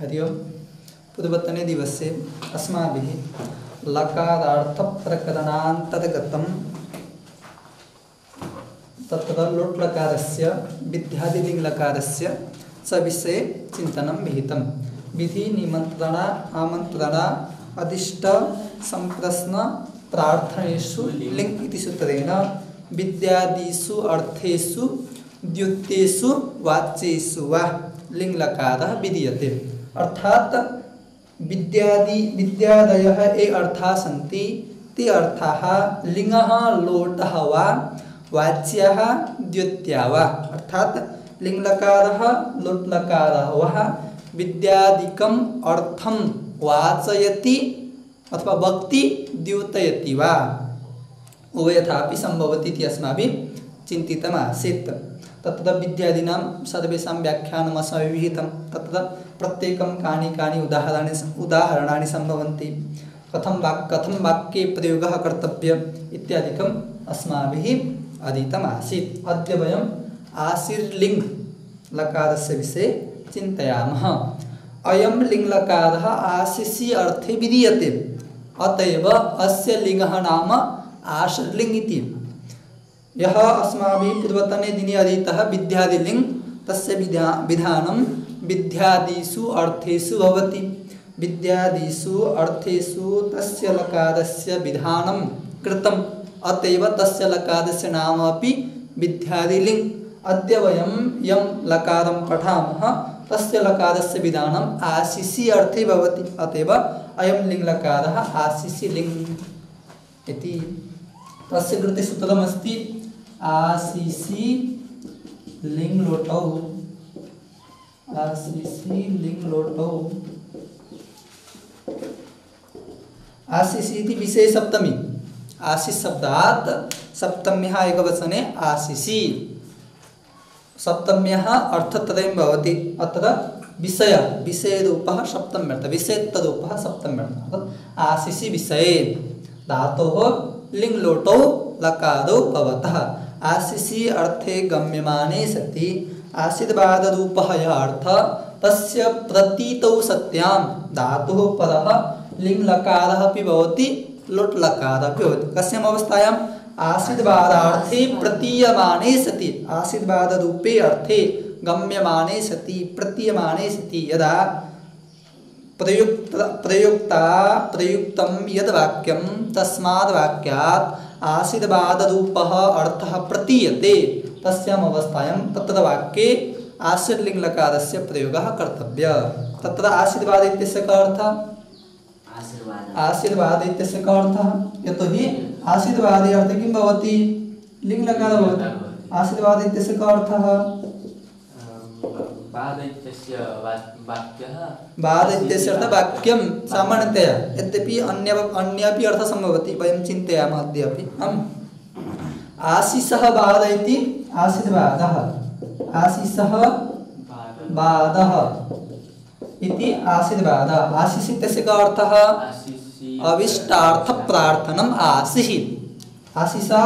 हरि ओम। पूर्वतने दिवसे अस्माभिः लकारार्थप्रकरणान्तर्गतं तत्र लोट्लकारस्य विद्यादिलिङ्गलकारस्य च विषये चिन्तनं विहितं। विधि निमन्त्रण आमन्त्रण अदिष्ट संप्रश्न प्रार्थनेषु लिङ् इति सूत्रेण विद्यादिषु अर्थेषु द्युतेषु वाच्येषु वा लिङ्लकारः विधीयते। अर्थात विद्यादयः ये अर्थाः सन्ति ते अर्थाः लिङ्गः लोटः वा वाच्याः द्युत्या वा। अर्थात लिङ्लकारः लोट्लकारः वा विद्यादिकम् अर्थं वाचयति अथवा वक्ति द्योतयति वा उभयथापि सम्भवति इति अस्माभिः चिन्तितमासीत्। तत्र विद्यादीनां सर्वेषां व्याख्यानम् अस्माभिः विहितं। तत्र प्रत्येकं कानि उदाहरणानि सम्भवन्ति, कथं वाक्ये प्रयोगः कर्तव्यः इत्यादिकम् अस्माभिः अधीतमासीत्। अद्य वयम् आशीर्लिङ्ग् लकारस्य विषये चिन्तयामः। अयं लिङ्लकारः आशिषि अर्थे विधीयते, अतएव अस्य लिङ्गः नाम आशीर्लिङ्ग् इति। यः अस्माभिः पूर्वतने दिने अधीतः विद्यादिलिङ्ग्, तस्य विधानं विद्यादिषु अर्थेषु भवति। विद्यादिषु अर्थेषु तस्य लकारस्य विधानं कृतम्, अतएव तस्य लकारस्य नाम अपि विद्यादिलिङ्ग्। अद्य वयं यं लकारं पठामः तस्य लकारस्य विधानम् आशिषि अर्थे भवति, अतएव अयं लिङ्लकारः आशिषि लिङ्ग् इति। तस्य कृते सूत्रमस्ति आशिषि लिङ् लोटौ। आशिषि लिङ् लोटौ। आशिषि इति विषये सप्तमी। आशिष शब्दात् सप्तम्यः एकवचने आशिषि। सप्तम्यः अर्थत्रयं भवति। अत्र विषयरूपः सप्तम्यर्थ, विषयत्वरूपः सप्तम्यर्थ। आशिषि विषये धातोः लिङ् लोटौ लकारो भवतः। आशिषि अर्थे गम्यमाने सति आशीर्वादरूपः यः अर्थः तस्य प्रतीतौ सत्यां धातुः परः लिङ् लकारः अपि भवति, लोट् लकारः अपि भवति। कस्याम् अवस्थायाम्? आशीर्वादार्थे प्रतीयमाने सति, आशीर्वादरूपे अर्थे गम्यमाने सति प्रतीयमाने सति यदा प्रयुक्तं यद् वाक्यं तस्माद् वाक्यात् आशीर्वादरूपः अर्थः प्रतीयते, तस्याम् अवस्थायां तत्र वाक्ये आशीर्लिङ्लकारस्य प्रयोगः कर्तव्यः। तत्र आशीर्वाद इत्यस्य कः अर्थः? आशीर्वाद इत्यस्य कः अर्थः? यतोहि आशीर्वादे अर्थे किं भवति? लिङ्लकारः भवति। आशीर्वाद इत्यस्य कः अर्थः? वाद इत्यस्य अर्थः वाक्यं सामान्यतया, यद्यपि अन्यपि अर्थः सम्भवति, वयं चिन्तयामः अद्यापि। आशिषः वाद इति आशीर्वादः, आशिषः वादः इति आशीर्वादः। आशिष इत्यस्य कः अर्थः? अविष्टार्थप्रार्थनम् आशिः। आशिषः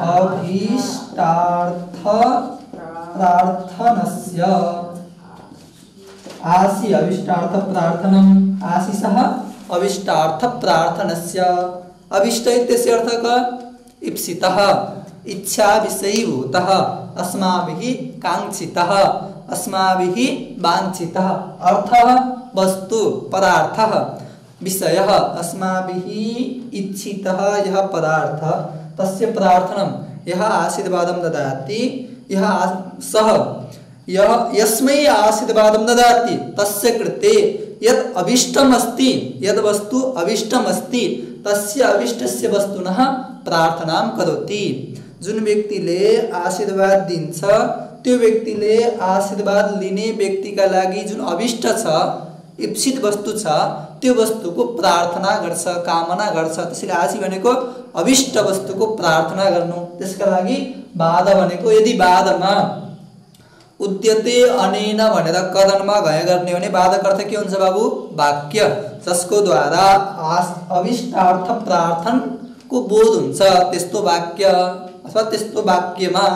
अभीष्टार्थप्रार्थनस्य। आशि अविष्टार्थप्रार्थनम्, आशिषः अविष्टार्थप्रार्थनस्य। अविष्ट इत्यस्य अर्थः कः? इप्सितः, इच्छा विषयीभूतः, अस्माभिः काङ्क्षितः, अस्माभिः वाञ्छितः। अर्थः वस्तु पदार्थः, विषयः अस्माभिः इच्छितः यः पदार्थः तस्य प्रार्थनं यः आशीर्वादं ददाति, यस्मै आशीर्वादं ददाति तस्य कृते यद् अभीष्टमस्ति, यद् वस्तु अभीष्टमस्ति तस्य अभीष्टस्य वस्तुनः प्रार्थनां करोति। जुन व्यक्तिले आशीर्वाद दिन्छ त्यो व्यक्तिले आशीर्वाद लिने व्यक्तिका लागि जुन अभीष्ट छ, इप्सित वस्तु छ, त्यो वस्तुको प्रार्थना गर्छ, कामना गर्छ। त्यसैले आशि भनेको अभीष्ट वस्तुको प्रार्थना गर्नु। त्यसका लागि वाद भनेको, यदि वादमा उद्यते अनेन भनेर कदनमा गए गर्ने हो भने वादको अर्थ के हुन्छ बाबु? वाक्य, जसको द्वारा अभीष्टार्थ प्रार्थनको बोध हुन्छ। त्यस्तो वाक्य अथवा त्यस्तो वाक्यमा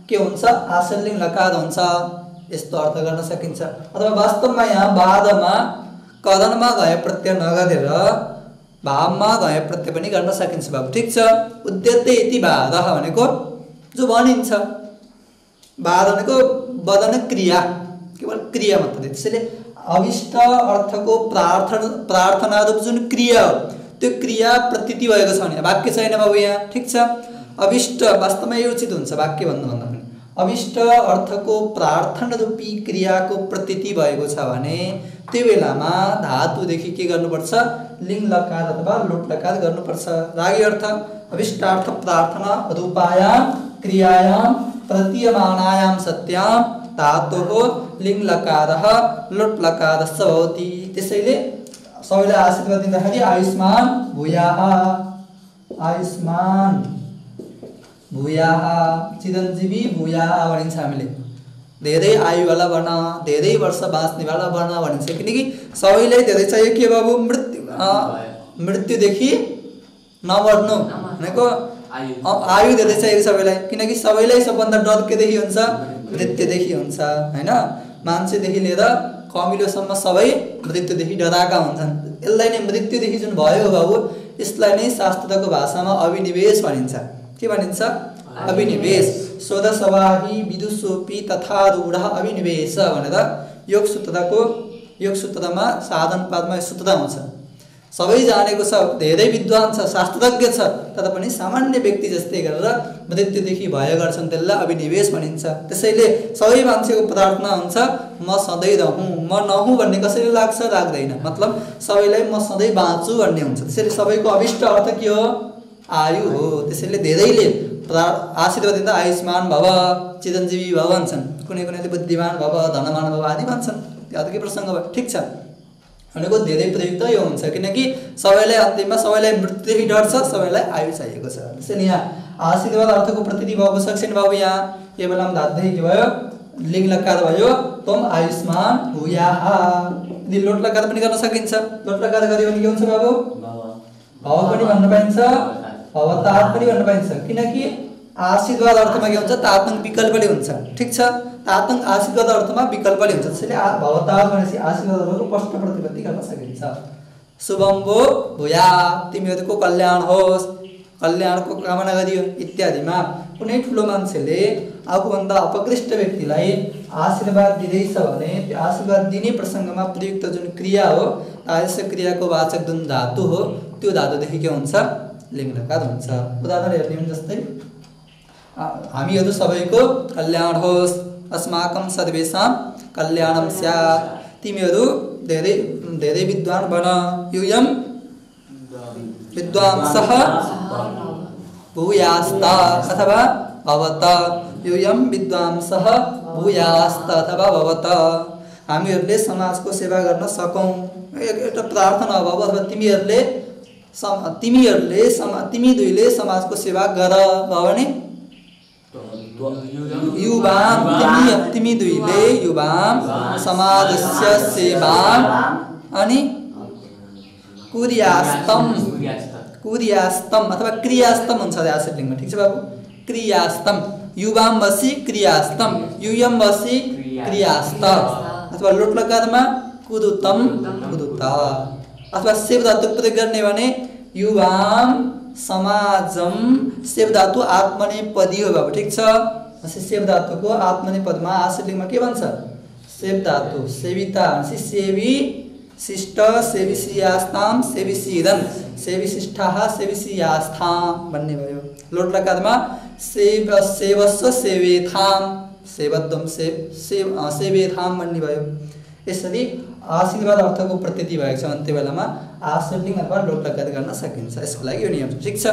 के हुन्छ? आशीर्लिङ्ग लकार हुन्छ। यस्तो अर्थ गर्न सकिन्छ। अथवा वास्तवमा यहाँ बाधमा कदनमा गए प्रत्यय नगरेर भावमा गए प्रत्यय पनि गर्न सकिन्छ बाबु, ठिक छ। उद्यते इति बाधः भनेको जो भनिन्छ, बाध भनेको वदन क्रिया, केवल क्रिया मात्रै। त्यसैले अभिष्ट अर्थको प्रार्थना रूप जुन क्रिया हो त्यो क्रिया प्रतीति भएको छ भने वाक्य छैन बाबु यहाँ, ठिक छ। अभिष्ट वास्तवमा यो उचित हुन्छ वाक्य भन्नुभन्दा पनि। अभिष्ट अर्थको प्रार्थना रूपी क्रियाको प्रतीति भएको छ भने त्यो बेलामा धातुदेखि के गर्नुपर्छ, लिङ्ग लकार अथवा लोट लकार गर्नुपर्छ। लागि अर्थ अभिष्टार्थ प्रार्थना रूपायाम क्रियायाम प्रतीयमानायाम सत्याम धातुः लिङ्ग लकारः लोट लकारस्य भवति। त्यसैले सबैलाई आशीर्वाद दिँदाखेरि आयुष्मान भूयाः, आयुष्मान भूयाः, चिरञ्जीवी भूयाः भनिन्छ। हामीले धेरै आयुवाला बन, धेरै वर्ष बाँच्नेवाला बन भनिन्छ। किनकि सबैलाई धेरै चाहियो के बाबु, मृत्युदेखि नमर्नु भनेको आयु धेरै चाहिएको सबैलाई। किनकि सबैलाई सबभन्दा डर केदेखि हुन्छ, मृत्युदेखि हुन्छ होइन। मान्छेदेखि लिएर कमिलोसम्म सबै मृत्युदेखि डराएका हुन्छन्। यसलाई नै मृत्युदेखि जुन भयो बाबु, यसलाई नै शास्त्रको भाषामा अभिनिवेश भनिन्छ। के भनिन्छ, अभिनिवेश। स्वदसवाही विदुषोपि तथा रूढ अभिनिवेश भनेर योग सूत्रमा साधन पादमा सूत्र आउँछ। सबै जानेको छ, धेरै विद्वान छ, शास्त्रज्ञ छ, तर पनि सामान्य व्यक्ति जस्तै गरेर मृत्युदेखि भय गर्छन्, त्यसलाई अभिनिवेश भनिन्छ। त्यसैले सबै मान्छेको प्रार्थना हुन्छ म सधैँ रहूँ, म नहुँ भन्ने कसैले लाग्छ, लाग्दैन। मतलब सबैलाई म सधैँ बाँचु भन्ने हुन्छ। त्यसैले सबैको अभिष्ट अर्थ के हो, आयु हो। त्यसैले धेरैले आशीर्वाद दिँदा आयुष्मान भव, चिरञ्जीवी भव भन्छन्। कुनैले बुद्धिमान भव, धनमान भव आदि भन्छन्। त्यो के प्रसङ्ग भयो, ठिक छ। भनेको धेरै प्रयुक्त यो हुन्छ, किनकि सबैलाई अन्तिममा सबैलाई मृत्युदेखि डर छ, सबैलाई आयु चाहिएको छ। त्यसैले यहाँ आशीर्वाद अर्थको प्रतीति भएको सक्छ नि बाबु। यहाँ यो बेलामा धातुदेखि के भयो, लिङ्ग लकार भयो, तम आयुष्मान भूयाः। यदि लोट लकार पनि गर्न सकिन्छ, लोट लकार गर्यो भने के हुन्छ बाबु, भव पनि भन्न पाइन्छ, भवतात पनि भन्न पाइन्छ। किनकि आशीर्वाद अर्थमा के हुन्छ, तातङ विकल्पले हुन्छ, ठिक छ। तातङ आशीर्वाद अर्थमा विकल्पले हुन्छ। त्यसैले भवतात भनेपछि आशीर्वादहरूको प्रश्न प्रतिपत्ति गर्न सकिन्छ। शुभम भो भूया, तिमीहरूको कल्याण होस्, कल्याणको कामना गरियो इत्यादिमा। कुनै ठुलो मान्छेले आफूभन्दा अपकृष्ट व्यक्तिलाई आशीर्वाद दिँदैछ भने त्यो आशीर्वाद दिने प्रसङ्गमा प्रयुक्त जुन क्रिया हो, आयस क्रियाको वाचक जुन धातु हो, त्यो धातुदेखि के हुन्छ, लिङ्ग लकार हुन्छ। उदाहरण हेर्ने हो जस्तै हामीहरू सबैको कल्याण होस्, अस्माकं सर्वेषां कल्याणं स्यात्, तिमीहरू धेरै धेरै विद्वान बन, यूयं विद्वांसः भूयास्त अथवा भवत, यूयं विद्वांसः भूयास्त अथवा भवत। हामीहरूले समाजको सेवा गर्न सकौँ, एउटा प्रार्थना हो बाबु। अथवा तिमी दुईले समाजको सेवा गर भने युवाम, तिमी दुईले युवाम समाजस्य सेवाम अनि कुर्यास्तम अथवा क्रियास्तम हुन्छ आशीर्लिङ्गमा, ठिक छ बाबु। क्रियास्तम, युवाम बसी क्रियास्तम, युयम बसी क्रियास्त। अथवा लोट लकारमा कुरुतम कुरुत। अथवा सेव धातु प्रयोग गर्ने भने युवाम समाजम, सेव धातु आत्मनेपदी हो बाबु, ठिक छ। सेव धातुको आत्मनेपदमा आशीर्लिङ्गमा के भन्छ, सेव धातु। सेविता सेवी शिष्ट सेविसियास्ताम सेविसिदन, सेविशिष्टाः सेविसियास्थाम भन्ने भयो। लोट लकारमा सेवस्व सेवेथाम, सेवद्वम सेवेथाम भन्ने भयो। यसरी आशीर्वाद अर्थको प्रतीति भएको छ भने त्यो बेलामा आशीर्लिङ्ग अथवा लोट लकार गर्न सकिन्छ। यसको लागि यो नियम छ, ठिक छ।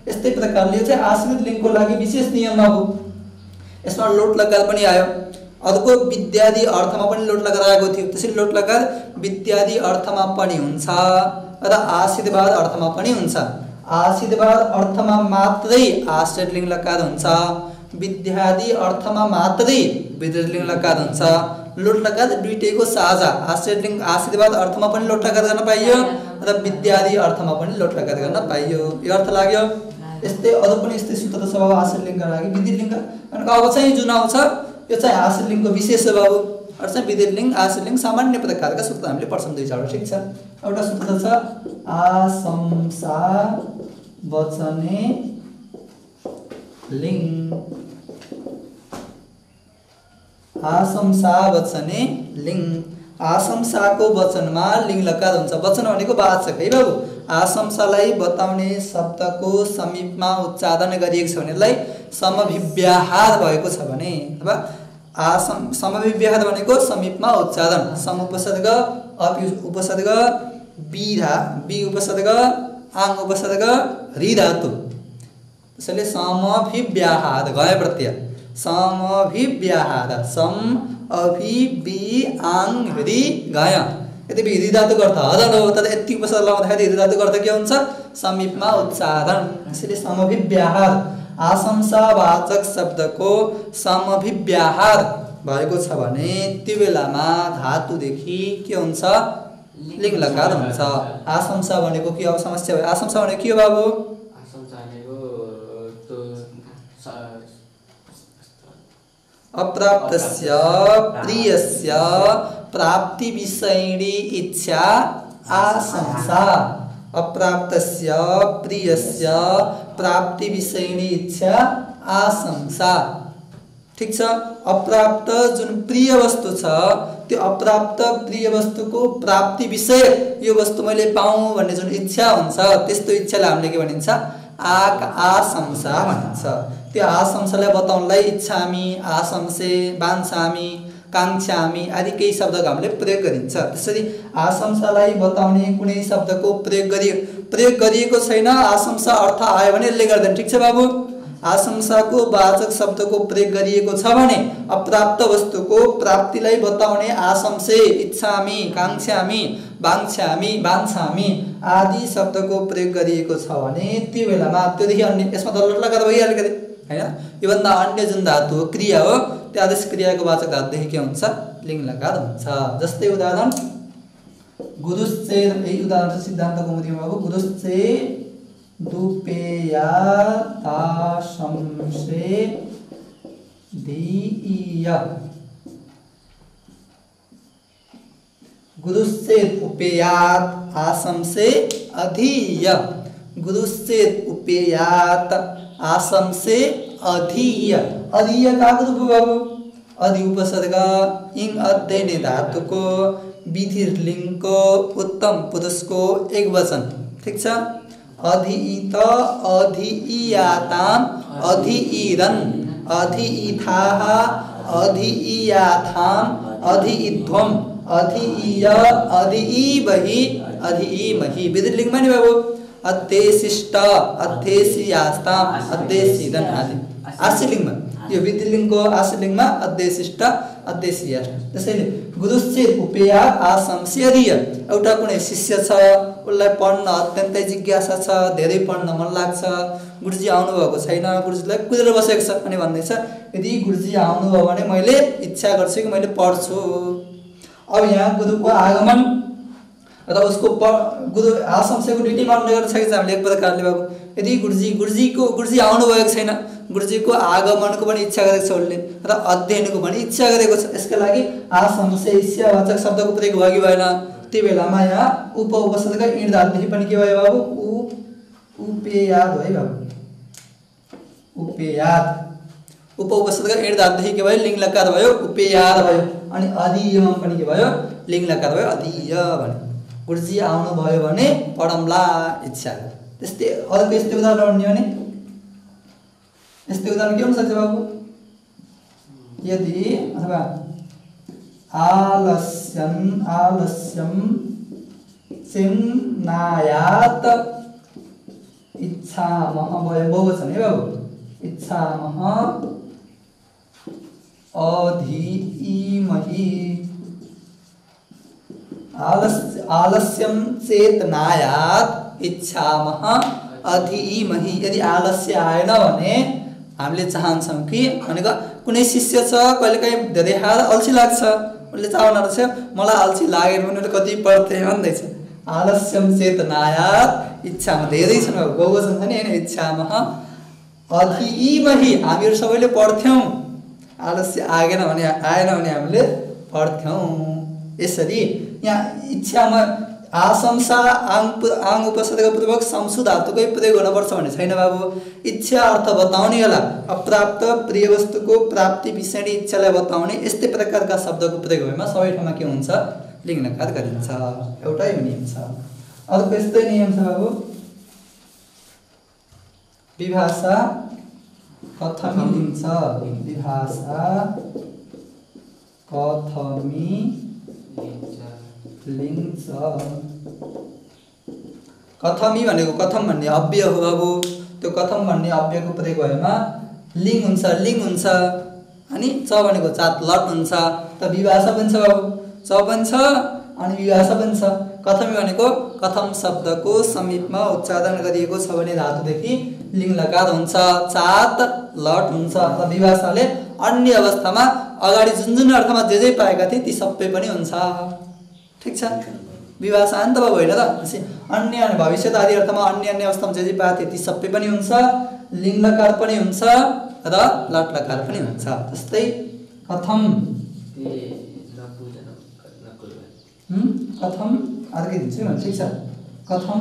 यस्तै प्रकारले चाहिँ आश्रित लिङ्गको लागि विशेष नियम हो। यसमा लोट लकार पनि आयो। अर्को विद्यादि अर्थमा पनि लोट लकार आएको थियो। त्यसैले लोट लकार विद्यादि अर्थमा पनि हुन्छ र आशीर्वाद अर्थमा पनि हुन्छ। आशीर्वाद अर्थमा मात्रै आश्रित लिङ्ग लकार हुन्छ, विद्यादि अर्थमा मात्रै विद्युत लिङ्ग लकार हुन्छ। लोट लकार दुईटैको साझा, आशीर्वाद अर्थमा पनि लोट लकार गर्न पाइयो र विद्यादि अर्थमा पनि लोट लकार गर्न पाइयो। यो अर्थ लाग्यो। यस्तै अरू पनि यस्तै सूत्र छ बाबु आशीर्लिङ्गका लागि। विधि लिङ्ग भनेको अब चाहिँ जुन आउँछ यो चाहिँ आश्रितलिङ्गको विशेष हो बाबु। अरू चाहिँ विधिलिङ्ग आश्रितलिङ्ग सामान्य प्रकारका सूत्र हामीले पढ्छौँ दुई चारवटा। ठिक छ। एउटा सूत्र छ आशंसा वचने लिङ्ग। आशंसा वचने लिङ्ग। आशंसाको वचनमा लिङ्ग लकार हुन्छ। वचन भनेको वाचक है बाबु। आशंसालाई बताउने शब्दको समीपमा उच्चारण गरिएको छ भनेलाई समभिव्याहार भएको छ भने, अथवा समभिव्याहार भनेको समीपमा उच्चारण। सम उपसर्ग, अपि उपसर्ग, बी उपसर्ग, आङ उपसर्ग, री धातु, त्यसैले समभिव्याहार गए प्रत्यय समभिव्याहार। सम अभि बी आङ री गय। यदि री धातुको अर्थ हरण हो तर यति उपसर्ग लगाउँदाखेरि री धातुको अर्थ के हुन्छ? समीपमा उच्चारण। त्यसैले समभिव्याहार आशंसावाचक शब्दको समभिव्याहार भएको छ भने त्यो बेलामा धातुदेखि के हुन्छ? लिङ्ग लकार हुन्छ। आशंसा भनेको के हो? समस्या भयो। आशंसा भनेको के हो बाबु? अप्राप्तस्य प्रियस्य प्राप्ति विषयिणी इच्छा आशंसा। अप्राप्तस्य प्रियस्य प्राप्ति विषयिणी इच्छा आशंसा। ठीक छ। अप्राप्त जुन प्रिय वस्तु छ त्यो अप्राप्त प्रिय वस्तुको प्राप्ति विषय, यो वस्तु मैले पाऊँ भन्ने जुन इच्छा हुन्छ त्यस्तो इच्छालाई हामीले के भनिन्छ? आशंसा भनिन्छ। त्यो आशंसालाई बताउनलाई इच्छामी, आशंसे, वाञ्छामी, काङ्क्षामी आदि केही शब्दको हामीले प्रयोग गरिन्छ। त्यसरी आशंसालाई बताउने कुनै शब्दको प्रयोग गरिएको छैन, आशंसा अर्थ आयो भने यसले गर्दैन। ठिक छ बाबु। आशंसाको वाचक शब्दको प्रयोग गरिएको छ भने अप्राप्त वस्तुको प्राप्तिलाई बताउने आशंसे, इच्छामी, काङ्क्षामी, वाञ्छामी, वाञ्छामी आदि शब्दको प्रयोग गरिएको छ भने त्यो बेलामा त्योदेखि अन्य, यसमा दलट लगाएर भइहाल्यो के हैन? योभन्दा अन्य जुन धातु हो, क्रिया हो, त्यो आदेश क्रियाको वाचक धातुदेखि के हुन्छ? लिङ्ग लकार हुन्छ। जस्तै उदाहरण गुरुश्चेद, यही उदाहरण सिद्धान्त कौमुदीमा बाबु। गुरुश्चेद दुपेया ताशंसे धीय। गुरुश्चेद उपेयात आशंसे अधीय। गुरुश्चेद उपेयात आशंसे अधीय। अधीय का रूप बाबु? अधि उपसर्ग इङ अध्ययन धातुको विधिलिङ्गको उत्तम पुरुषको एक वचन। ठीक छ। अधित, अधियाताम, अधिइरन्, अधिइथाः, अधिइयाथाम, अधिइध्वम्, अधिइय, अधिइबहि, अधिइमहि। विधिलिङ्गमा नि बाबु अध्येशिष्ट, अध्येशियास्ताम, अध्येशिरन् आदि। आश्रितलिङ्गमा यो विधिलिङ्गको आश्रितलिङ्गमा अध्येशिष्ट, अध्येशियाष्ट। त्यसैले गुरुश्चेद उपेयात आशंसे अधीय। एउटा कुनै शिष्य छ, उसलाई पढ्न अत्यन्तै जिज्ञासा छ, धेरै पढ्न मन लाग्छ, गुरुजी आउनुभएको छैन, गुरुजीलाई कुदेर बसेको छ अनि भन्दैछ यदि गुरुजी आउनुभयो भने मैले इच्छा गर्छु कि मैले पढ्छु। अब यहाँ गुरुको आगमन र उसको गुरु आशंसाको दुईटै मान्ने गर्न सकिन्छ हामीले एक प्रकारले बाबु। यदि गुरुजी आउनुभएको छैन, गुरुजीको आगमनको पनि इच्छा गरेको छ उसले र अध्ययनको पनि इच्छा गरेको छ, यसका लागि आशंसे इच्छावाचक शब्दको प्रयोग भयो कि भएन? त्यो बेलामा यहाँ उपसर्ग इण धातुदेखि पनि के भयो बाबु? उपेयात भयो बाबु। उपेयात उपसर्ग इण धातुदेखि के भयो? लिङ्ग लकार भयो, उपेयात भयो। अनि अधीयमा पनि के भयो? लिङ्ग लकार भयो, अधीय भन्यो। गुरुजी आउनुभयो भने पढौँला इच्छा। त्यस्तै अर्को यस्तै उदाहरण भन्यो भने यस्तै उदाहरण के हुन सक्छ बाबु? यदि अथवा आलस्यम चिन्नायात इच्छामः भयो, बहुवचन है बाबु। इच्छामः अधीमहि। आलस्यम चेतनायात इच्छामः अधीमहि। यदि आलस्य आएन भने हामीले चाहन्छौँ कि भनेको कुनै शिष्य छ, कहिलेकाहीँ धेरै अल्छी लाग्छ, उसले चाहना रहेछ मलाई अल्छी लागेन भने कति पढ्थे भन्दैछ। आलस्यम चेतनायात इच्छामा धेरै छन् बहुवचन छ नि हैन? इच्छामः अधीमहि। हामीहरू सबैले पढ्थ्यौँ आलस्य आएन भने हामीले पढ्थ्यौँ। यसरी यहाँ इच्छामा आशंसा आङ उपसर्गपूर्वक संसु धातुकै प्रयोग हुनुपर्छ भन्ने छैन बाबु। इच्छा अर्थ बताउने होला, अप्राप्त प्रिय वस्तुको प्राप्ति विषयी इच्छालाई बताउने यस्तै प्रकारका शब्दको प्रयोग भएमा सबै ठाउँमा के हुन्छ? लिङ्ग लकार गरिन्छ। एउटै नियम छ। अर्को यस्तै नियम छ बाबु, विभाषा कथमी लिन्छ। विभाषा कथमी लिन्छ। कथमी भनेको कथम भन्ने अव्यय हो बाबु। त्यो कथम भन्ने अव्ययको प्रयोग भएमा लिङ्ग हुन्छ, लिङ्ग हुन्छ। अनि च भनेको चात लट हुन्छ, त विभाषा पनि छ बाबु। च पनि छ अनि विभाषा पनि छ। कथमी भनेको कथम शब्दको समीपमा उच्चारण गरिएको छ भने धातुदेखि लिङ्ग लकार हुन्छ, चात लट हुन्छ। त विभाषाले अन्य अवस्थामा अगाडि जुन अर्थमा जे पाएका थिए ती सबै पनि हुन्छ। ठिक छ? विभाषा अन्त बाबु होइन त? अन्य भविष्यत आदि अर्थमा अन्य अवस्थामा जे पाएको थिए ती सबै पनि हुन्छ। लिङ्ग लकार पनि हुन्छ र लट लकार पनि हुन्छ। जस्तै कथम कथम अर्कै दिन्छु है। ठिक छ? कथम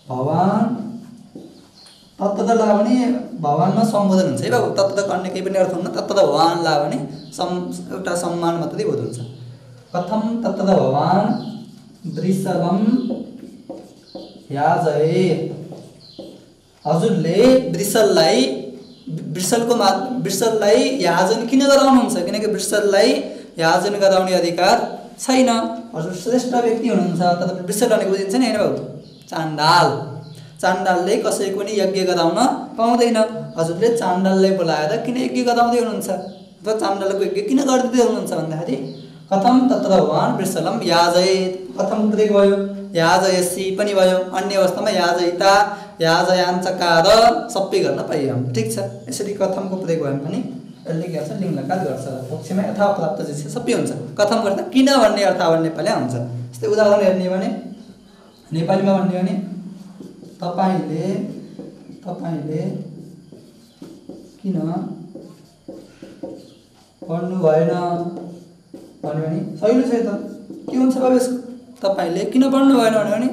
भवान तत्त ला भने भगवानमा सम्बोधन हुन्छ है बाबु। तत्त अन्य केही पनि अर्थ हुन्न। तत्त भगवान ला भने एउटा सम्मान मात्रै बोध हुन्छ। कथम तत्त भगवान वृषभम याजयेत्। हजुरले वृषललाई याजन किन गराउनुहुन्छ? किनकि वृषललाई याजन गराउने अधिकार छैन। हजुर श्रेष्ठ व्यक्ति हुनुहुन्छ। तर वृषल भनेको बुझिन्छ नि होइन बाबु? चाण्डाल। चाण्डालले कसैको पनि यज्ञ गराउन पाउँदैन। हजुरले चाण्डाललाई बोलाएर किन यज्ञ गराउँदै हुनुहुन्छ अथवा चाण्डालको यज्ञ किन गरिदिँदै हुनुहुन्छ भन्दाखेरि कथम तत्र भगवान वृषलम याजयेत्। कथम प्रयोग भयो, याजयसि पनि भयो। अन्य अवस्थामा याजयिता याजयाञ्चकार सबै गर्न पाइयो। ठिक छ? यसरी कथमको प्रयोग भयो भने यसले के गर्छ? लिङ्ग लकार गर्छ। पक्षमा यथा प्राप्त जे छ सबै हुन्छ। कथम गर्दा किन भन्ने अर्थ अब नेपाली आउँछ। जस्तै उदाहरण हेर्ने भने नेपालीमा भन्ने भने तपाईले किन पढ्नु भएन भन्यो भने सहिलो छ त? के हुन्छ बाबु यसको? तपाईले किन पढ्नु भएन भन्यो भने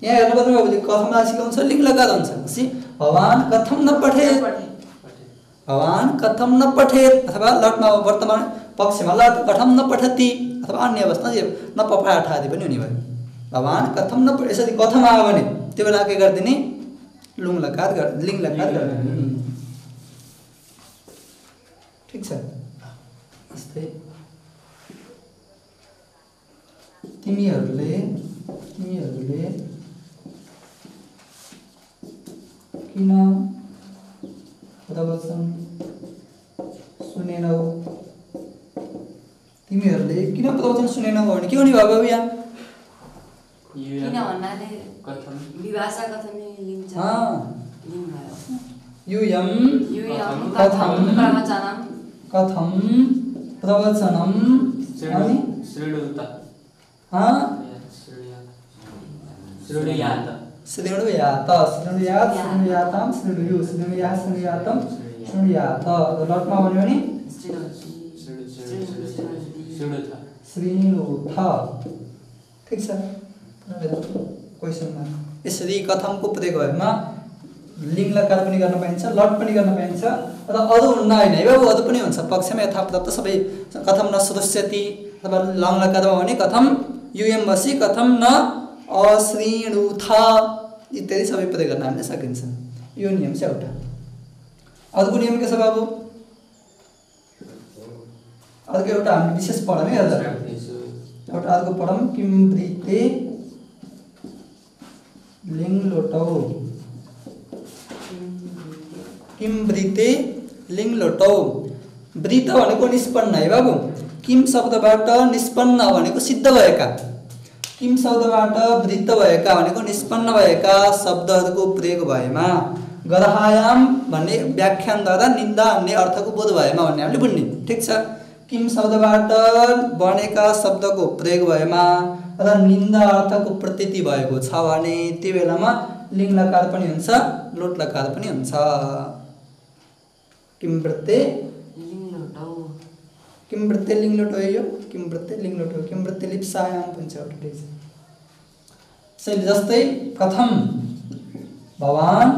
यहाँ हेर्नुपर्छ बाबुले कथम राशिको हुन्छ लिङ्ग लकार हुन्छ। भवान कथम न पठेत्। भवान कथम न पठेत् अथवा लटमा वर्तमान पक्षमा लट कथम न पठति अथवा अन्य अवस्था न पठाठ आदि पनि हुने भयो। भवान कथम न यसरी कथम आयो भने त्यो बेला के गरिदिने? लिङ्ग लकार गरिदिने। ठिक छ? जस्तै तिमीहरूले किन प्रवचन सुनेनौ? तिमीहरूले किन प्रवचन सुनेनौ भने के हुने भयो बाबु? यहाँ किन भन्नाले विभाषा कथमी लिन्छ। यूयं कथम प्रवचनम श्रृणुत लटमा भन्यो भने श्रीणुथ। ठिक छ? क्वेसनमा यसरी कथमको प्रयोग भएमा लिङ्ग लकार पनि गर्न पाइन्छ, लट पनि गर्न पाइन्छ र अरू हुन्न होइन है बाबु? अरू पनि हुन्छ। पक्षमा यथाप्राप्त सबै कथम न सदस्यति अथवा लङ लकारमा भने कथम युएम बसी कथम न अश्रीणुथ इत्यादि सबै प्रयोग गर्न हामीले सकिन्छ। यो नियम चाहिँ एउटा। अर्को नियम के छ बाबु? अर्को एउटा हामीले विशेष पढौँ है। एउटा अर्को पढौँ। किम वृत्ते लिङ्ग लोटौ। किम वृत्ते लिङ्ग लोटौ। वृत्त भनेको निष्पन्न है बाबु। किम शब्दबाट निष्पन्न भनेको सिद्ध भएका, किम शब्दबाट वृत्त भएका भनेको निष्पन्न भएका शब्दहरूको प्रयोग भएमा गरहायाम भन्ने व्याख्यानद्वारा निन्दा अन्य अर्थको बोध भएमा भन्ने हामीले बुझ्ने। ठिक छ? किम शब्दबाट बनेका शब्दको प्रयोग भएमा अथवा निन्दा अर्थको प्रतीति भएको छ भने त्यो बेलामा लिङ्ग लकार पनि हुन्छ लोट लकार पनि हुन्छ। किम प्रत्यय लिङ्ग लोट हो यो किम प्रत्यय लिङ्ग लोट हो किम प्रत्यय लिप्सायाम पनि छ एउटा जस्तै कथम भवान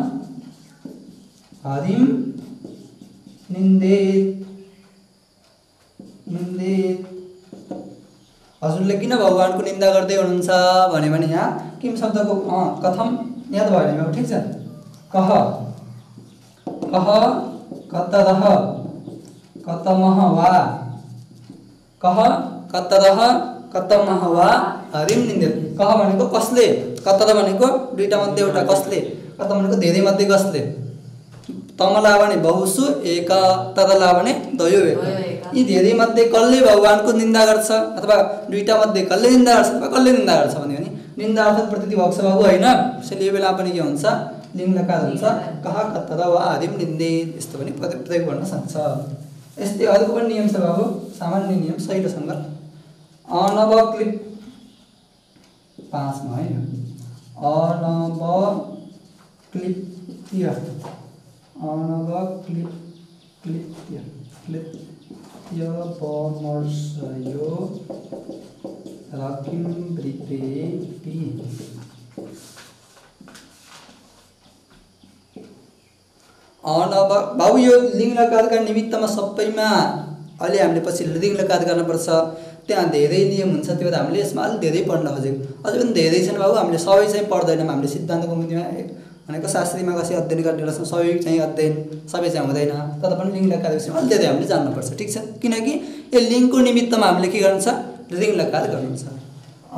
हरिम निन्देत हजुरले किन भगवानको निन्दा गर्दै हुनुहुन्छ भन्यो भने यहाँ किम शब्दको कथम याद भयो भने ठिक छ। कह कतरह कतमह वा कह कतरह कतमह वा हरिम निन्देत। कह भनेको कसले, कतर भनेको दुईटा मध्ये एउटा कसले, कत भनेको धेरै मध्ये कसले, तमला भने बहुसु एक तदला भने दयो एक। यी धेरै मध्ये कसले भगवानको निन्दा गर्छ अथवा दुईटा मध्ये कसले निन्दा गर्छ अथवा कसले निन्दा गर्छ भन्यो भने निन्दा अर्थ प्रतिति भएको छ बाबु होइन। त्यसैले यो बेला पनि के हुन्छ लिङ्ग लकार हुन्छ कह कतर वा हरिम निन्देत यस्तो पनि प्रयोग गर्न सक्छ। यस्तै अर्को पनि नियम छ बाबु सामान्य नियम सही र सङ्गत। अनवक्लिप 5 मा है अनवक्लिप्य पमर्शयो रकिम वृत्तेपि बाबु यो लिङ्ग लकारका निमित्तमा सबैमा अहिले हामीले पछि लिङ्ग लकार गर्नुपर्छ। त्यहाँ धेरै नियम हुन्छ त्यो भएर हामीले यसमा अलिक धेरै पढ्न खोजेको अझै पनि धेरै छैन बाबु। हामीले सबै चाहिँ पढ्दैनौँ हामीले सिद्धान्त कौमुदीमा भनेको शास्त्रीमा कसरी अध्ययन गर्ने सबै चाहिँ अध्ययन सबै चाहिँ हुँदैन तर पनि लिङ्ग लकार विषयमा अलिक धेरै हामीले जान्नुपर्छ ठिक छ। किनकि यो लिङ्गको निमित्तमा हामीले के गर्नु छ लिङ्ग लकार गर्नु छ।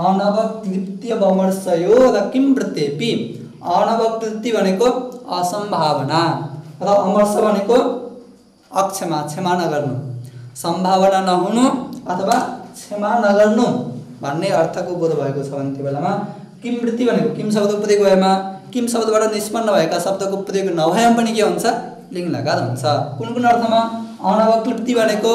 अनवक्लिप्य बमर्शयो र किम प्रत्येपि अनवक्लिप्ति भनेको असम्भावना र अमर्श भनेको अक्षमा क्षमा नगर्नु सम्भावना नहुनु अथवा क्षमा नगर्नु भन्ने अर्थको बोध भएको छ भने त्यो बेलामा किम वृत्ति भनेको किम शब्द प्रयोग भएमा किम शब्दबाट निष्पन्न भएका शब्दको प्रयोग नभएमा पनि के हुन्छ लिङ्ग लकार हुन्छ। कुन कुन अर्थमा अनवक्लिप्ति भनेको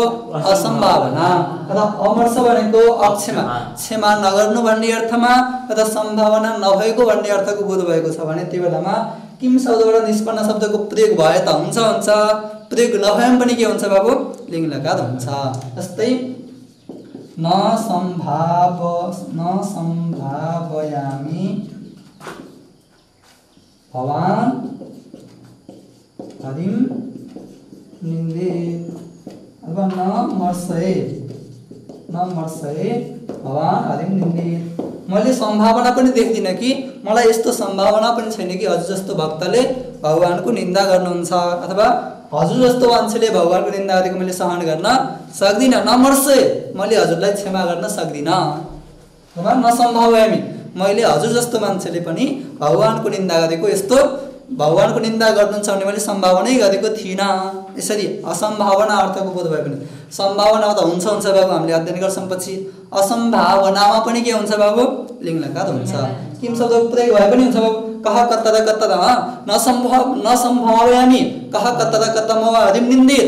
असम्भावना र अमर्श भनेको अक्षमा क्षमा नगर्नु भन्ने अर्थमा र सम्भावना नभएको भन्ने अर्थको बोध भएको छ भने त्यो बेलामा किम शब्दबाट निष्पन्न शब्दको प्रयोग भए त हुन्छ प्रयोग नभएमा पनि के हुन्छ बाबु लिङ्ग लकार हुन्छ। जस्तै न सम्भावयामि भवान हरिम निन्देत अथवा न मर्शये भवान हरिम निन्देत। मैले सम्भावना पनि देख्दिनँ कि मलाई यस्तो सम्भावना पनि छैन कि हजुर जस्तो भक्तले भगवानको निन्दा गर्नुहुन्छ अथवा हजुर जस्तो मान्छेले भगवानको निन्दा गरेको मैले सहन गर्न सक्दिनँ। नमर्शे मैले हजुरलाई क्षमा गर्न सक्दिनँ अथवा नसम्भावयामि मैले हजुर जस्तो मान्छेले पनि भगवानको निन्दा गरेको यस्तो भगवानको निन्दा गर्नुहुन्छ भने मैले सम्भावनै गरेको थिइनँ। यसरी असम्भावना अर्थको बोध भए पनि सम्भावना त हुन्छ बाबु हामीले अध्ययन गर्छौँ पछि असम्भावनामा पनि के हुन्छ बाबु लिङ्ग लकार हुन्छ। किम शब्दको प्रयोग भए पनि हुन्छ बाबु कह कतद नसम्भावयामि कह कतद कतम हरिम निन्देत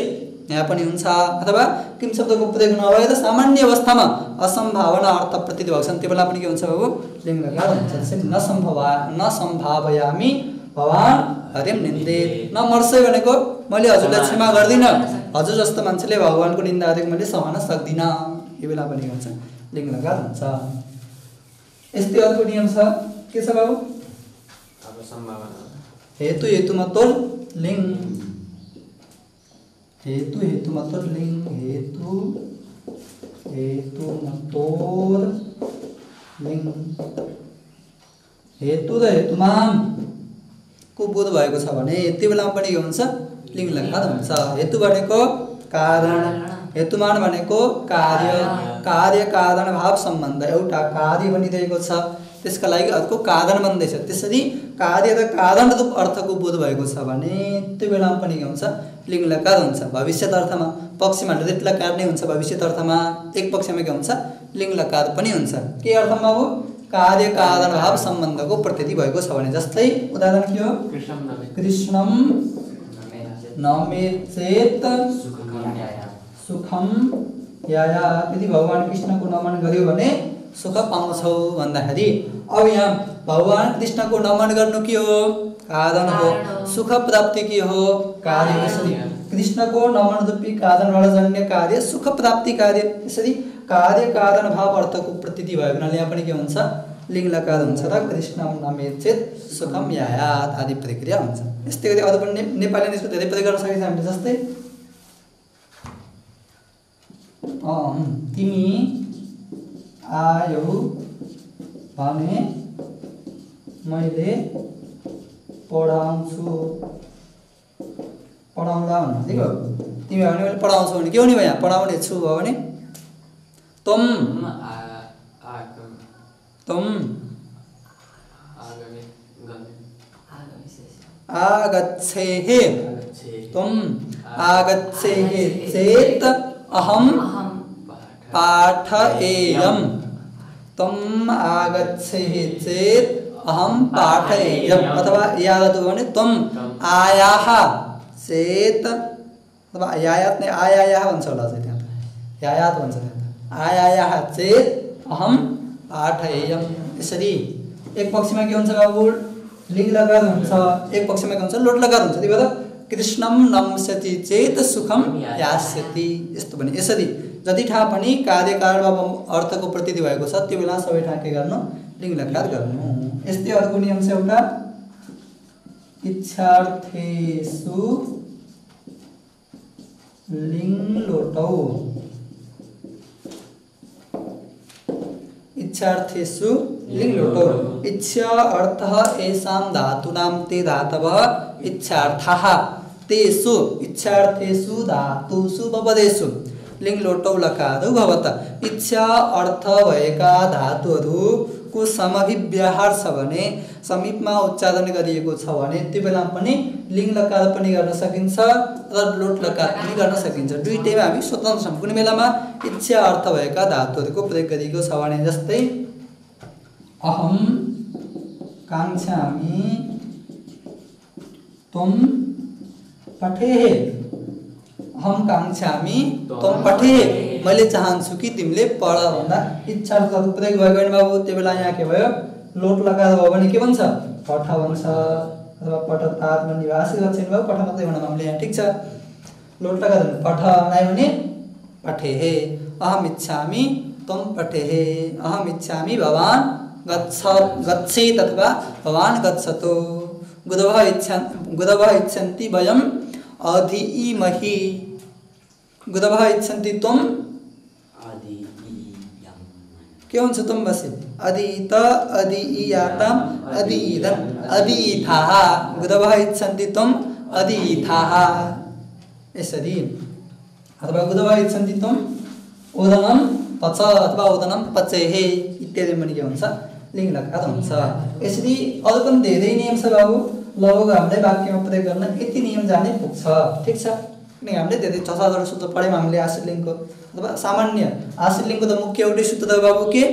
यहाँ पनि हुन्छ। अथवा किम शब्दको प्रयोग नभएर सामान्य अवस्थामा असम्भावना अर्थ प्रतीत भएको छ त्यो बेला पनि के हुन्छ बाबु लिङ्ग लकार हुन्छ। त्यसैले नसम्भावयामि भवान हरिम निन्देत। नमर्शे भनेको मैले हजुरलाई क्षमा गर्दिनँ हजुर जस्तो मान्छेले भगवानको निन्दा गरेको मैले सहन सक्दिनँ यो बेला पनि हुन्छ लिङ्ग लकार हुन्छ। यस्तै अर्को नियम छ के छ बाबु हेतुमा तोल लिङ्ग हेतुमा तोल लिङ्ग हेतुमा तोल लिङ्ग हेतु र हेतुमान को बोध भएको छ भने त्यो बेलामा पनि के हुन्छ लिङ्ग लकार हुन्छ। हेतु भनेको कारण हेतुमान भनेको कार्य कारण भाव सम्बन्ध एउटा कार्य बनिरहेको छ त्यसका लागि अर्को कारण बन्दैछ त्यसरी कार्य र कारण रूप अर्थको बोध भएको छ भने त्यो बेलामा पनि के हुन्छ लिङ्ग लकार हुन्छ। भविष्यत अर्थमा पक्षमा लिट लकार नै हुन्छ भविष्यत अर्थमा एक पक्षमा के हुन्छ लिङ्ग लकार पनि हुन्छ। के अर्थमा हो कार्य कारण भाव सम्बन्धको प्रतीति भएको छ भने जस्तै उदाहरण के हो कृष्णम नमेचेत सुखम याया यदि भगवान कृष्णको नमन गर्यो भने सुख पाउँछौ भन्दाखेरि अब यहाँ भगवान कृष्णको नमन गर्नु के हो? कारण हो। सुख प्राप्ति के हो? कार्य। यसरी कृष्णको नमन रूपी कारणबाट जन्य कार्य सुख प्राप्ति कार्य। यसरी कार्य कारण भाव अर्थको प्रतीति भएको हुनाले यहाँ पनि के हुन्छ? लिङ्ग लकार हुन्छ र कृष्णम नमेत चेत सुखम यायात आदि प्रक्रिया हुन्छ। यस्तै गरी अरू पनि नेपालीमा यसको धेरै प्रयोग गर्न सकिन्छ हामीले। जस्तै तिमी आयौ भने मैले पढाउँछु। पढाउँला भन्नु ठिक हो। तिमी आयो भने मैले पढाउँछु भने के हुने भयो? यहाँ पढाउने छु भयो भने तुम आगच्छेः तुम आगच्छेः चेत् अहम पाठयेयम्। तुम आगच्छेः चेत् अहम पाठयेयम्। अथवा याद भने तुम आयाः चेत् अथवा यायात नै आयायाः भन्छ होला चाहिँ त्यहाँ त यायात भन्छ त्यहाँ आयायाः चेत् अहम पाठयेयम्। यसरी एक पक्षमा के हुन्छ बाबु? लिङ्ग लकार हुन्छ। एक पक्षमा के हुन्छ? लोट लकार हुन्छ। त्यही भएर कृष्णम नम्स्यति चेत सुखम यास्यति यस्तो भने। यसरी जति ठाउँ पनि कार्य कारण अर्थको प्रतीति भएको छ त्यो बेला सबै ठाउँ के गर्नु? लिङ्ग लकार गर्नु। यस्तै अर्को नियम छ एउटा इच्छार्थेषु लिङ्ग लोटौ। इच्छार्थेषु लिङ्ग लोटौ। इच्छा अर्थः येषां धातूनां ते धातवः इच्छार्थः तेषु इच्छार्थेषु धातुषु उपपदेषु लिङ्ग लोटौ लकारौ भवतः। इच्छा अर्थ भएका धातुहरूको समभिव्याहार छ भने समीपमा उच्चारण गरिएको छ भने त्यो बेला पनि लिङ्ग लकार पनि गर्न सकिन्छ र लोट लकार पनि गर्न सकिन्छ। दुईटैमा हामी स्वतन्त्र छौँ। कुनै बेलामा इच्छा अर्थ भएका धातुहरूको प्रयोग गरिएको छ भने जस्तै अहम काङ्क्षामि तुम पठेः। अहम काङ्क्षामि तुम पठेः। मैले चाहन्छु कि तिमीले पढ भन्दा इच्छा अर्थको प्रयोग भएको भने बाबु त्यो बेला यहाँ के भयो? लोट लकार भयो भने के भन्छ? पठ भन्छ। अथवा पठतात्म निवासी लक्षण भयो पठ मात्रै भनौँ हामीले यहाँ ठिक छ। लोट लकार पठ आयो भने पठेः। अहम इच्छामि तुम पठेः। अहम इच्छामि भवान् गच्छेत् अथवा भवान् गच्छतु। गुरवः इच्छन्ति वयम् अधीमहि। गुरवः इच्छन्ति तुम के हुन्छ? तुम बसे अधीत अधीयाताम अधीदन अधीथाः। गुरवः इच्छन्ति तुम अधीथाः। यसरी अथवा गुरवः इच्छन्ति तुम ओदनं पच अथवा ओदनं पचेः इत्यादि पनि के हुन्छ? लिङ्ग लकार हुन्छ। यसरी अरू पनि धेरै नियम छ बाबु। लगभग हामीले वाक्यमा प्रयोग गर्न यति नियम जाने पुग्छ। ठिक छ। किनकि हामीले धेरै 6,000 सूत्र पढ्यौँ हामीले आश्रित लिङ्गको अथवा सामान्य आश्रित लिङ्गको त मुख्य एउटै सूत्र हो बाबु के?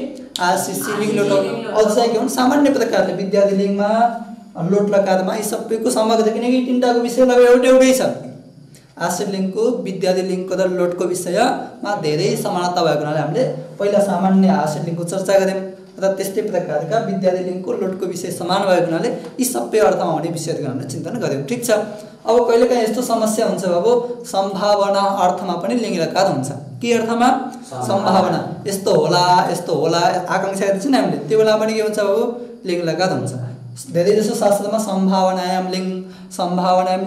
आशिषी लिङ्ग लोट। अझ चाहिँ के भन्छ? सामान्य प्रकारले विद्यार्थी लिङ्गमा लोट लकारमा यी सबैको समग्र किनकि तिनटाको विषय लगभग एउटै छ। आश्रित लिङ्गको विद्यार्थी लिङ्गको र लोटको विषयमा धेरै समानता भएको हुनाले हामीले पहिला सामान्य आश्रित लिङ्गको चर्चा गऱ्यौँ र त्यस्तै प्रकारका विद्यार्थी लिङ्गको लोटको विषय समान भएको हुनाले यी सबै अर्थमा हुने विषयहरूको हामीले चिन्तन गऱ्यौँ। ठिक छ। अब कहिलेकाहीँ यस्तो समस्या हुन्छ बाबु सम्भावना अर्थमा पनि लिङ्ग लकार हुन्छ। के अर्थमा? सम्भावना। यस्तो होला आकाङ्क्षा गर्छौँ नि हामीले त्यो बेला पनि के हुन्छ बाबु? लिङ्ग लकार हुन्छ। धेरै जसो शास्त्रमा सम्भावनायाम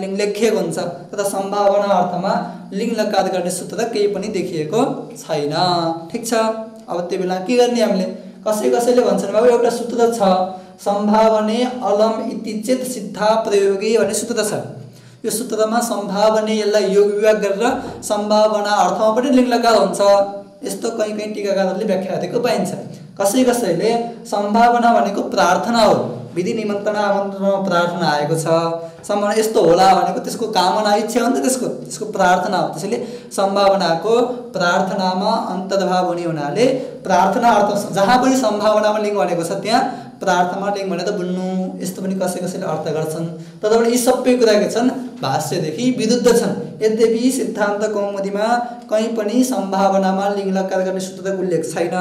लिङ्ग लेखिएको हुन्छ तर सम्भावना अर्थमा लिङ्ग लकार गर्ने सूत्र केही पनि देखिएको छैन। ठिक छ। अब त्यो बेला के गर्ने हामीले? कसैले भन्छन् बाबु एउटा सूत्र छ सम्भावने अलम इति चेत सिद्धा प्रयोगी भन्ने सूत्र छ। यो सूत्रमा सम्भावने यसलाई योग विभाग गरेर सम्भावना अर्थमा पनि लिङ्ग लकार हुन्छ। यस्तो कहीँ टीकाकारहरूले व्याख्या गरेको पाइन्छ। कसैले सम्भावना भनेको प्रार्थना हो। विधि निमन्त्रणा आमन्त्रणमा प्रार्थना आएको छ। सम्भावना यस्तो होला भनेको त्यसको कामना इच्छा हो नि त त्यसको प्रार्थना हो। त्यसैले सम्भावनाको प्रार्थनामा अन्तर्भाव हुने हुनाले प्रार्थना अर्थ जहाँ पनि सम्भावनामा लिङ्ग भनेको छ त्यहाँ प्रार्थमा लिङ भने त बुझ्नु यस्तो पनि कसैले अर्थ गर्छन् तथापि यी सबै कुरा के छन् भाष्यदेखि विरुद्ध छन् यद्यपि सिद्धान्त कौमुदीमा कहीँ पनि सम्भावनामा लिङ लकार गर्ने सूत्रको उल्लेख छैन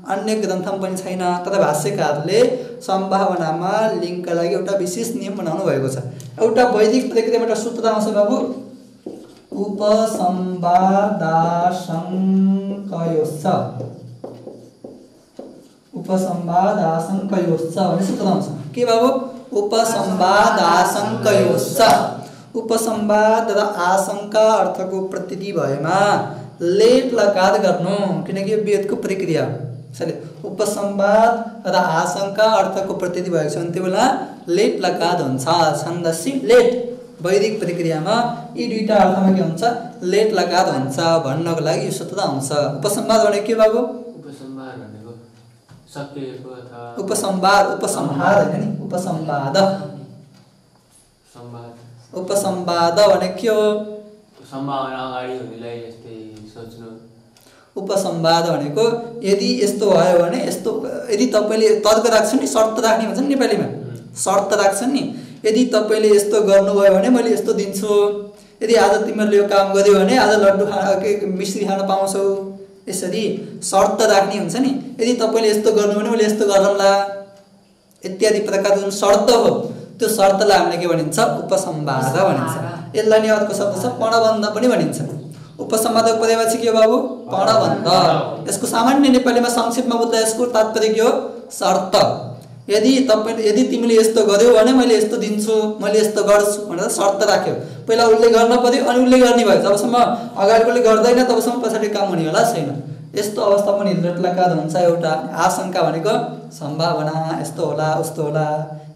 अन्य ग्रन्थमा पनि छैन तर भाष्यकारले सम्भावनामा लिङका लागि एउटा विशेष नियम बनाउनु भएको छ एउटा वैदिक प्रक्रियाबाट सूत्र आउँछ बाबु उपसंवादाशंकयोश्च उपसंवादाशंकयोश्च भन्ने सूत्र आउँछ के बाबु उपसंवादाशंकयोश्च उपसंवाद र आशंका अर्थको प्रतीति भएमा लेट लकार गर्नु किनकि यो वेदको प्रक्रिया त्यसैले उपसंवाद र आशंका अर्थको प्रतीति भएको छ भने त्यो बेला लेट लकार हुन्छ छन्दसी लेट वैदिक प्रक्रियामा यी दुईटा अर्थमा के हुन्छ लेट लकार हुन्छ भन्नको लागि यो सूत्र आउँछ उपसंवाद भने के बाबु उपसंहार भनेको सकिएको अथवा उपसंवाद उपसंहार हैन नि उपसंवाद संवाद उपसंवाद भने के हो सम्भावना अगाडि हुनेलाई यस्तै सोच्नु उपसंवाद भनेको यदि यस्तो भयो भने यस्तो यदि तपाईले तर्क राख्छन् नि शर्त राख्ने भन्छ नि नेपालीमा शर्त राख्छन् नि यदि तपाईले यस्तो गर्नुभयो भने मैले यस्तो दिन्छु यदि आज तिमीले यो काम गर्यौ भने आज लड्डु खान मिश्री खान पाउँछौ यसरी शर्त राख्ने हुन्छ नि यदि तपाईले यस्तो गर्नु भने मैले यस्तो गरौँला इत्यादि प्रकारको जुन शर्त हो त्यो शर्तलाई हामीले के भनिन्छ उपसंवाद भनिन्छ यसलाई नि अर्को शब्द छ पणबन्ध पनि भनिन्छ उपसंवादको परिभाषा के हो बाबु पणबन्ध यसको सामान्य नेपालीमा संक्षेपमा बुझ्दा यसको तात्पर्य के हो शर्त यदि तिमीले यस्तो गर्यौ भने मैले यस्तो दिन्छु मैले यस्तो गर्छु भनेर शर्त राख्यो पहिला उसले गर्न पर्यो अनि उसले गर्ने भयो जबसम्म अगाडिकोले गर्दैन तबसम्म पछाडि काम हुने होला छैन यस्तो अवस्था पनि लेट लकार हुन्छ एउटा आशंका भनेको सम्भावना यस्तो होला उस्तो होला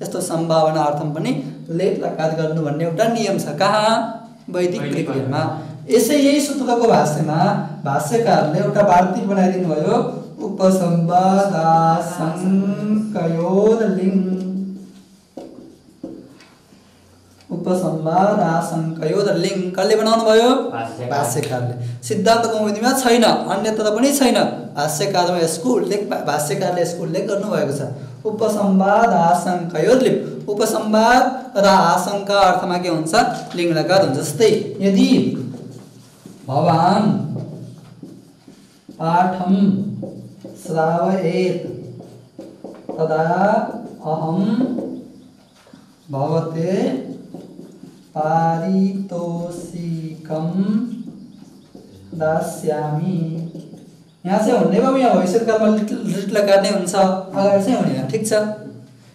यस्तो सम्भावना अर्थमा पनि लेट लकार गर्नु भन्ने एउटा नियम छ कहाँ वैदिक प्रक्रियामा यही सूत्रको भाष्यमा भाष्यकारले एउटा वार्तिक बनाइदिनु भयो उपसंवादाशंकयोर्लिङ् उपसंवादाशंकयोर्लिङ् कसले बनाउनु भयो भाष्यकारले सिद्धान्त कौमुदीमा छैन अन्यत्र पनि छैन भाष्यकारमा यसको उल्लेख भाष्यकारले यसको उल्लेख गर्नुभएको छ उपसंवादाशंकयोर्लिङ् उपसंवाद र आशंका अर्थमा के हुन्छ लिङ्ग लकार हुन्छ जस्तै यदि भवान् पाठं श्रावयेत् तदा अहं भवते पारितोषिकं दास्यामि यहाँ चाहिँ हुने बाबु यहाँ भविष्यकालमा लिट लगार्ने हुन्छ अगाडि चाहिँ हुने ठीक छ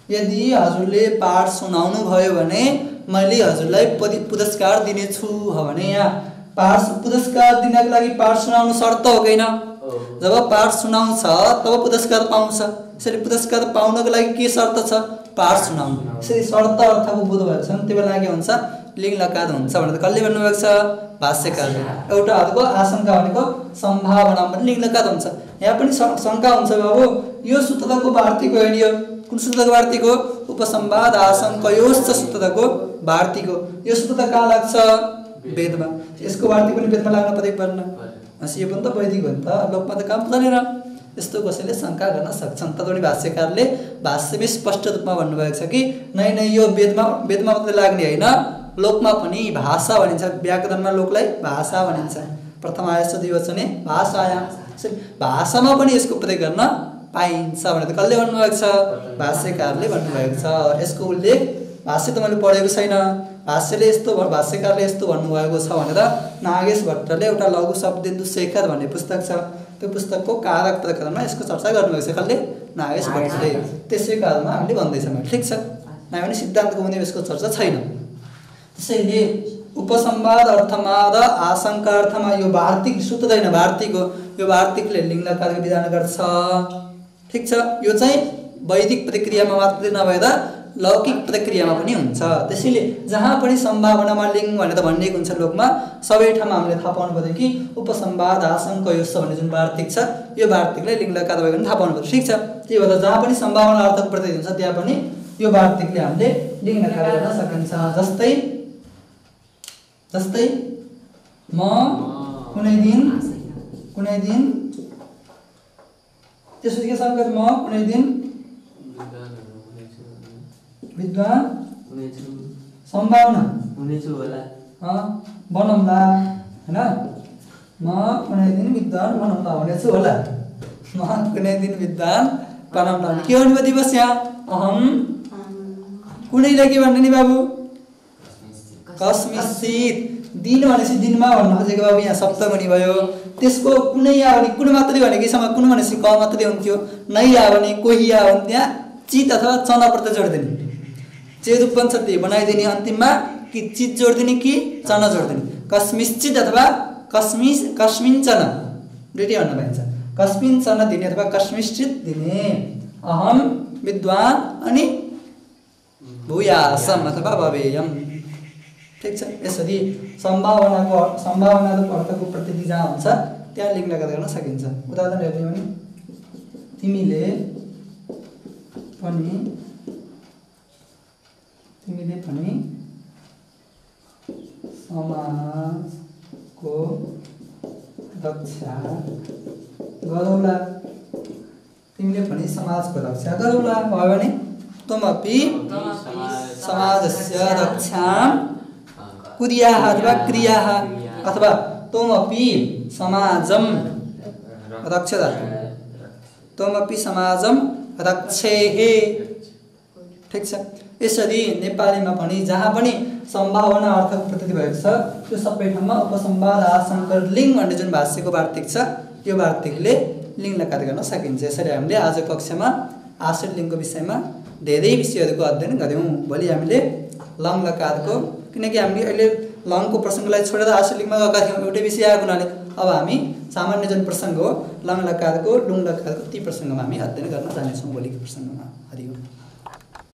यदि हजुरले पाठ सुनाउनु भयो भने मैले हजुरलाई पुरस्कार दिनेछु भने यहाँ पाठ पुरस्कार दिनको लागि पाठ सुनाउनु शर्त हो कैन जब पाठ सुनाउँछ तब पुरस्कार पाउँछ यसरी पुरस्कार पाउनको लागि के शर्त छ पाठ सुनाउनु यसरी शर्त अर्थको बोध भएको छ त्यो बेला के हुन्छ लिङ्ग लकार हुन्छ भनेर कसले भन्नुभएको छ भाष्यकारले एउटा अर्को आशंका भनेको सम्भावना पनि लिङ्ग लकार हुन्छ यहाँ पनि शंका हुन्छ बाबु यो सूत्रको वार्तिक हो नि यो कुन सूत्रको वार्तिक हो उपसंवाद आशंकयोश्च सूत्रको वार्तिक हो यो सूत्र कहाँ लाग्छ वेदमा यसको वार्तिक पनि वेदमा लाग्न पर्यो पर्न यो पनि त वैदिक हो नि त लोकमा त काम चलेन यस्तो कसैले शंका गर्न सक्छन् तथापि भाष्यकारले भाष्यमै स्पष्ट रूपमा भन्नुभएको छ कि नै यो वेदमा मात्रै लाग्ने होइन लोकमा पनि भाषा भनिन्छ व्याकरणमा लोकलाई भाषा भनिन्छ प्रथमायास द्विवचने भाषायाम भाषामा पनि यसको प्रयोग गर्न पाइन्छ भनेर कसले भन्नुभएको छ भाष्यकारले भन्नुभएको छ यसको उल्लेख भाष्य त मैले पढेको छैन भाष्यकारले यस्तो भन्नुभएको छ भनेर नागेश भट्टले एउटा लघु शब्देन्दु शेखर भन्ने पुस्तक छ त्यो पुस्तकको कारक प्रकरणमा यसको चर्चा गर्नुभएको छ कसले नागेश भट्टले त्यसै कारणमा हामीले भन्दैछौँ ठिक छ नभए पनि सिद्धान्तको पनि यसको चर्चा छैन त्यसैले उपसंवाद अर्थमा र आशंका अर्थमा यो वार्तिक सूत्र होइन वार्तिक हो यो वार्तिकले लिङ्ग लकारको विधान गर्छ ठीक छ यो चाहिँ वैदिक प्रक्रियामा मात्रै नभएर लौकिक प्रक्रियामा पनि हुन्छ त्यसैले जहाँ पनि सम्भावनामा लिङ्ग भनेर भनिएको हुन्छ लोकमा सबै ठाउँमा हामीले थाहा पाउनु पर्यो कि उपसंवाद आशंकयोश्च भन्ने जुन वार्तिक छ यो वार्तिकलाई लिङ्ग लकार भएको थाहा पाउनु पर्यो ठीक छ त्यही भएर जहाँ पनि सम्भावना अर्थको प्रतीत हुन्छ त्यहाँ पनि यो वार्तिकले हामीले लिङ्ग लकार गर्न सकिन्छ जस्तै म कुनै दिन त्यसपछि के संकेत म कुनै दिन विद्वान हुनेछु सम्भावना हुनेछु होला बनौँला हैन म कुनै दिन विद्वान बनाउँला हुनेछु होला म कुनै दिन विद्वान बनाउँला के भन्नु भयो दिवस यहाँ अहम कुनैलाई के भन्ने नि बाबु कस्मिंश्चित दिन भनेपछि दिनमा भन्नु खोजेको बाबु यहाँ सप्तमि भयो त्यसको कुनै आयो भने कुन मात्रै भनेको सँग कुन भनेपछि क मात्रै हुन्थ्यो नै आयो भने कोही आयो भने त्यहाँ चित अथवा चना प्रत्यय जोड्दिने जे रूपन छ त्यही बनाइदिने अन्तिममा कि चित जोड्दिने कि चना जोड्दिने कस्मिंश्चित अथवा कस्मिंचन दुईटै भन्न पाइन्छ कस्मिंचन दिने अथवा कस्मिंश्चित दिने अहम विद्वान अनि भूयासम अथवा भवेयम ठीक छ यसरी सम्भावनाको अर्थको प्रतीति जहाँ हुन्छ त्यहाँ लिङ्ग लगाएर गर्न सकिन्छ उदाहरण हेर्ने भने तिमीले पनि समाजको रक्षा गरौला तिमीले पनि समाजको रक्षा गरौला भयो भने तमपि समाजस्य रक्षां कुर्याः अथवा क्रियाः अथवा तमपि समाजं रक्षदातु तमपि समाजं रक्षेहे ठीक छ यसरी नेपालीमा पनि जहाँ पनि सम्भावना अर्थको प्रतीति भएको छ त्यो सबै ठाउँमा उपसंवाद आशंकर लिङ्ग भन्ने जुन भाष्यको वार्तिक छ यो वार्तिकले लिङ्ग लकार गर्न सकिन्छ यसरी हामीले आज कक्षामा आश्रित लिङ्गको विषयमा धेरै विषयहरूको अध्ययन गर्यौं भोलि हामीले लङ लकारको किनकि हामीले अहिले लङको प्रसङ्गलाई छोडेर आश्रित लिङ्गमा गएका थियौं एउटै विषय आएको हुनाले अब हामी सामान्य जुन प्रसङ्ग हो लङ लकारको लुङ लकारको ती प्रसङ्गमा हामी अध्ययन गर्न जानेछौं भोलिको प्रसङ्गमा हरि ओम